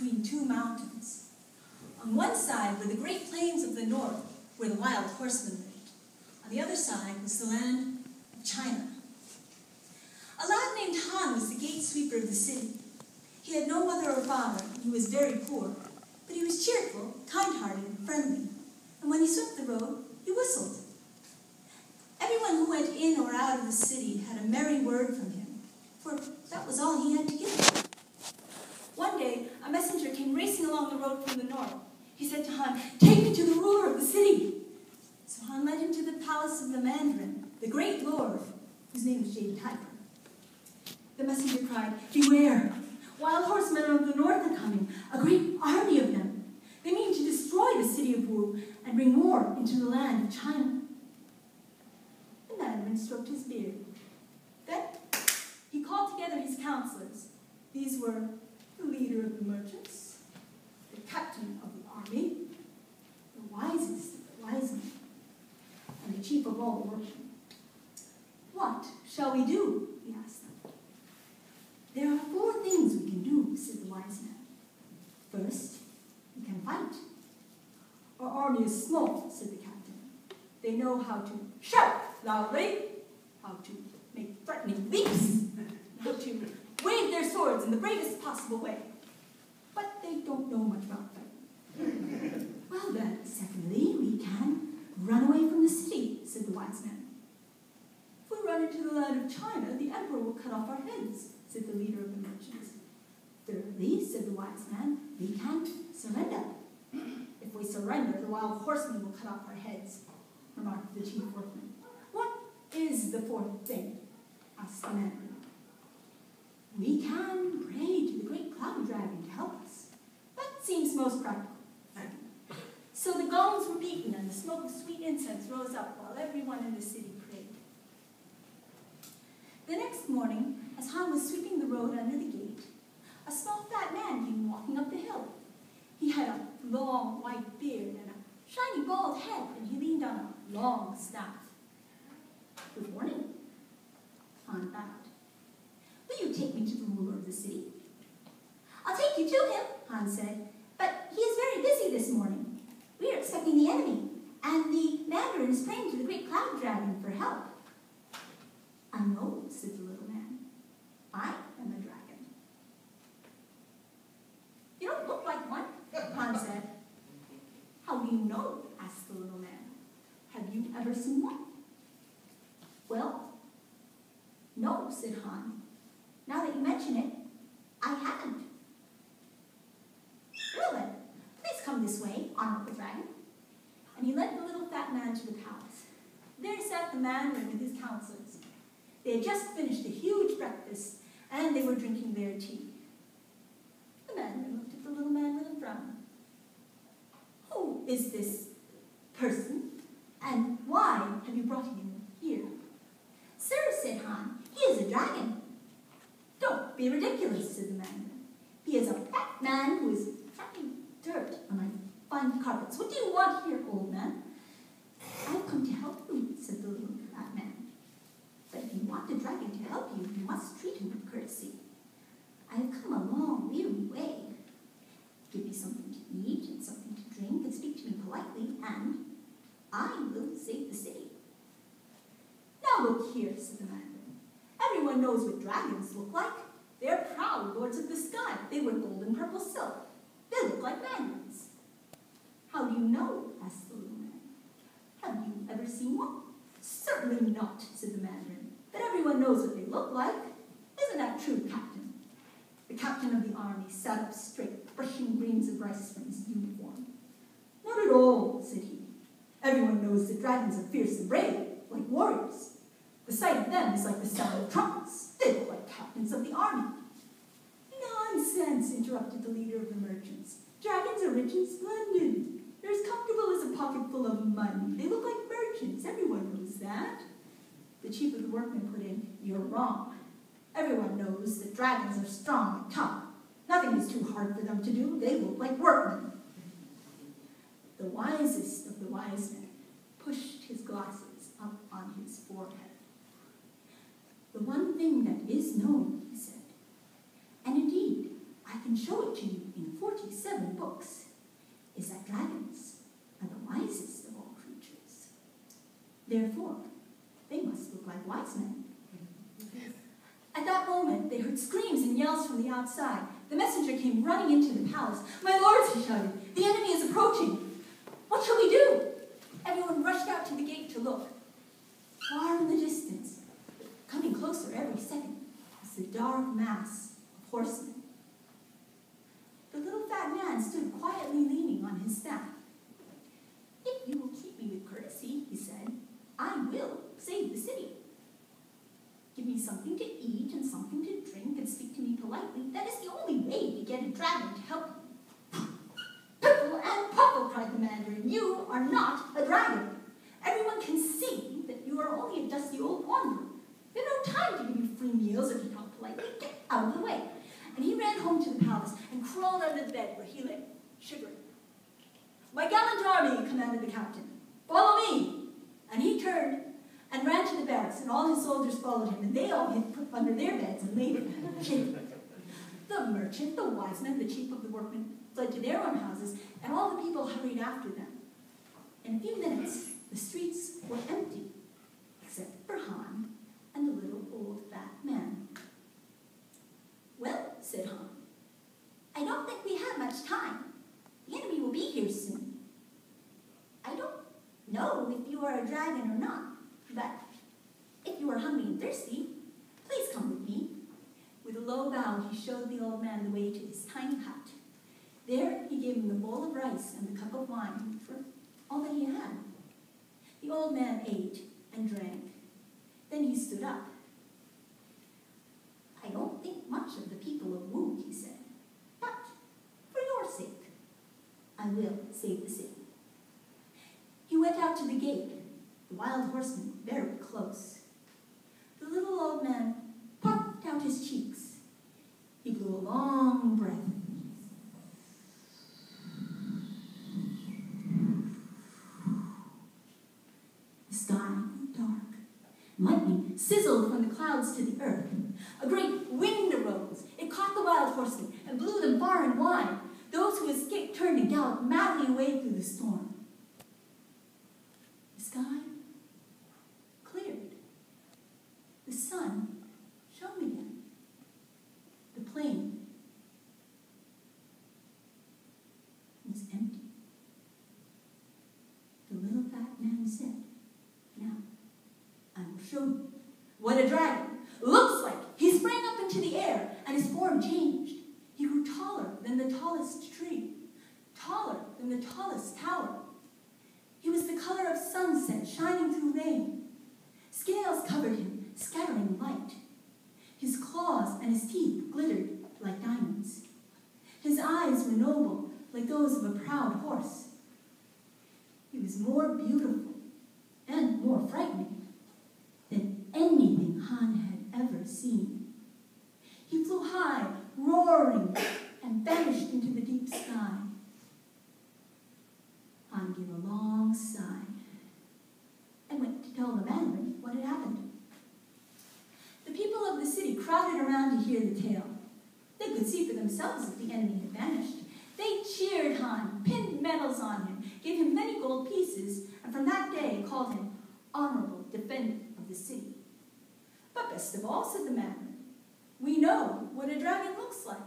between two mountains. On one side were the great plains of the north, where the wild horsemen lived. On the other side was the land of China. A lad named Han was the gate sweeper of the city. He had no mother or father, and he was very poor, but he was cheerful, kind-hearted, and friendly, and when he swept the road, he whistled. Everyone who went in or out of the city had a merry word from him, for that was all he had to give. One day, a messenger came racing along the road from the north. He said to Han, "Take me to the ruler of the city." So Han led him to the palace of the Mandarin, the great lord, whose name was Jade Tiger. The messenger cried, "Beware! Wild horsemen of the north are coming, a great army of them. They mean to destroy the city of Wu and bring war into the land of China." The Mandarin stroked his beard. Then he called together his counselors. These were the leader of the merchants, the captain of the army, the wisest of the wise men, and the chief of all the workmen. "What shall we do?" he asked them. "There are 4 things we can do," said the wise man. "First, we can fight." "Our army is small," said the captain. "They know how to shout loudly, how to make threatening leaps, how to wave their swords in the bravest possible way. But they don't know much about fighting." "Well then, secondly, we can run away from the city," said the wise man. "If we run into the land of China, the emperor will cut off our heads," said the leader of the merchants. "Thirdly," said the wise man, "we can surrender." "If we surrender, the wild horsemen will cut off our heads," remarked the chief workman. "What is the 4th thing?" asked the Mandarin. "We can pray to the great cloud dragon to help us. That seems most practical." So the gongs were beaten and the smoke of sweet incense rose up while everyone in the city prayed. The next morning, as Han was sweeping the road under the gate, a small fat man came walking up the hill. He had a long white beard and a shiny bald head, and he leaned on a long staff. "Good morning," Han bowed. "Will you take me to the ruler of the city?" "I'll take you to him," Han said, "but he is very busy this morning. We are expecting the enemy, and the Mandarin is praying to the great cloud dragon for help." "I know," said the little man. "I am a dragon." "You don't look like one," Han said. "How do you know?" asked the little man. "Have you ever seen one?" "Well, no," said Han. "Now that you mention it, I haven't." "Well then, please come this way, honorable dragon." And he led the little fat man to the palace. There sat the Mandarin with his counselors. They had just finished a huge breakfast, and they were drinking their tea. The Mandarin looked at the little man with a frown. "Who is this person, and why have you brought him here?" "Sir," said Han, "he is a dragon." "Don't be ridiculous," said the Mandarin. "He is a fat man who is tracking dirt on my fine carpets. What do you want here, old man?" "I have come to help you," said the little fat man. "But if you want the dragon to help you, you must treat him with courtesy. I have come a long, weary way. Give me something to eat and something to drink, and speak to me politely, and I will save the city." "Now look here," said the Mandarin. "Everyone knows what dragons look like. They are proud lords of the sky. They wear gold and purple silk. They look like mandarins." "How do you know?" asked the little man. "Have you ever seen one?" "Certainly not," said the Mandarin. "But everyone knows what they look like. Isn't that true, Captain?" The captain of the army sat up straight, brushing grains of rice from his uniform. "Not at all," said he. "Everyone knows that dragons are fierce and brave, like warriors. The sight of them is like the sound of trumpets. They look like captains of the army." "Nonsense," interrupted the leader of the merchants. "Dragons are rich and splendid. They're as comfortable as a pocket full of money. They look like merchants. Everyone knows that." The chief of the workmen put in, "You're wrong. Everyone knows that dragons are strong and tough. Nothing is too hard for them to do. They look like workmen." The wisest of the wise men pushed his glasses up on his forehead. "The one thing that is known," he said, "and indeed I can show it to you in 47 books is that dragons are the wisest of all creatures. Therefore, they must look like wise men. At that moment, they heard screams and yells from the outside. The messenger came running into the palace. "My lords," he shouted, "the enemy is approaching. What shall we do?" Everyone rushed out to the gate to look. Far in the distance, coming closer every second, was the dark mass of horsemen. The little fat man stood quietly leaning on his staff. "If you will keep me with courtesy," he said, "I will save the city. Give me something to eat and something to drink and speak to me politely. That is the only way to get a dragon to help you." "Piffle and puffle," cried the mandarin, "you are not a dragon. Everyone can see that you are only a dusty old wanderer. We have no time to give you free meals or to talk politely. Get out of the way." And he ran home to the palace and crawled out of the bed where he lay, shivering. "My gallant army," commanded the captain, "follow me." And he turned and ran to the barracks, and all his soldiers followed him, and they all hid under their beds and lay shivering. The merchant, the wise men, the chief of the workmen fled to their own houses, and all the people hurried after them. In a few minutes, the streets were empty, except for Han and the little old fat man. "Well," said Han, "I don't think we have much time. The enemy will be here soon. I don't know if you are a dragon or not, but if you are hungry and thirsty, please come with me." With a low bow, he showed the old man the way to his tiny hut. There, he gave him the bowl of rice and the cup of wine for all that he had. The old man ate and drank. Then he stood up. "I don't think much of the people of Wu," he said, "but for your sake, I will save the city." He went out to the gate, the wild horseman very close. The little old man puffed out his cheeks. He blew a long breath. The sky grew dark. Lightning sizzled from the clouds to the earth. A great wind arose. It caught the wild horsemen and blew them far and wide. Those who escaped turned and galloped madly away through the storm. The sky cleared. The sun shone again. The plain was empty. The little fat man said, "Now, I will show you what a dragon looks like." He sprang up into the air, and his form changed. He grew taller than the tallest tree, taller than the tallest tower. He was the color of sunset shining through rain. Scales covered him, scattering light. His claws and his teeth glittered like diamonds. His eyes were noble, like those of a proud horse. He was more beautiful and more frightening than anything Han had ever seen. He flew high, roaring, and vanished into the deep sky. Han gave a long sigh and went to tell the mandarin what had happened. The people of the city crowded around to hear the tale. They could see for themselves that the enemy had vanished. They cheered Han, pinned medals on him, gave him many gold pieces, and from that day called him honorable defendant of the city. "But best of all," said the mandarin, "we know what a dragon looks like.